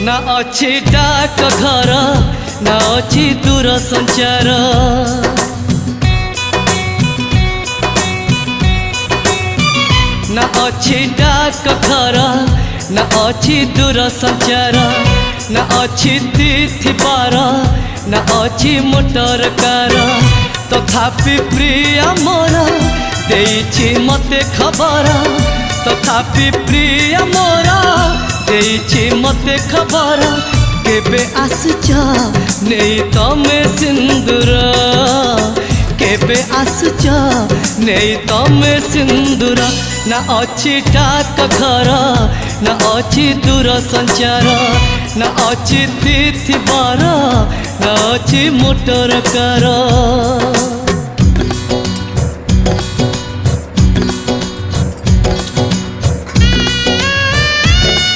ना अच्छी डाक घर ना अच्छी दूर संचार ना अच्छी डाक घर ना अच्छी दूर संचार ना अच्छी तिथि बार ना अच्छी मोटर कार तथापि प्रिय मोर देइछि मते खबर तथापि प्रिय मोर देइछि मते खबर केबे आसुच नेई तमे सिंदूर केबे आसुच नेई तमे सिंदूर ना अच्छी डाक घर ना अच्छी दूर संचार ना अच्छी तिथि बार ना अच्छी मोटर कार।